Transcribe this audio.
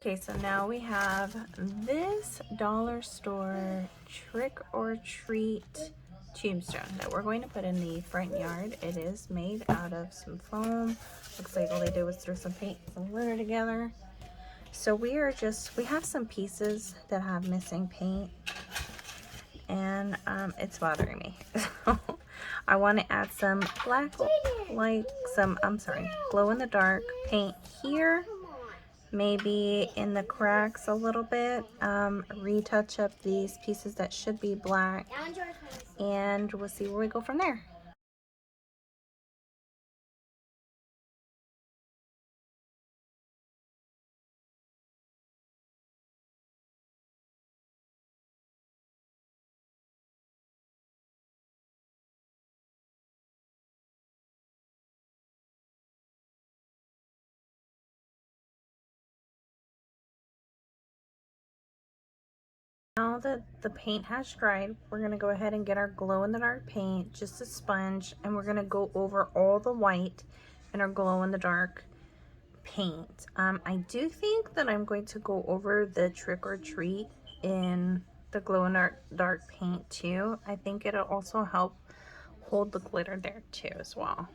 Okay, so now we have this dollar store trick or treat tombstone that we're going to put in the front yard. It is made out of some foam. Looks like all they did was throw some paint and some glitter together. So we have some pieces that have missing paint, and it's bothering me. So I want to add some glow in the dark paint here. Maybe in the cracks a little bit, retouch up these pieces that should be black, and we'll see where we go from there. Now that the paint has dried, we're going to go ahead and get our glow-in-the-dark paint, just a sponge, and we're going to go over all the white in our glow-in-the-dark paint. I do think that I'm going to go over the trick or treat in the glow-in-the-dark paint too. I think it'll also help hold the glitter there too as well.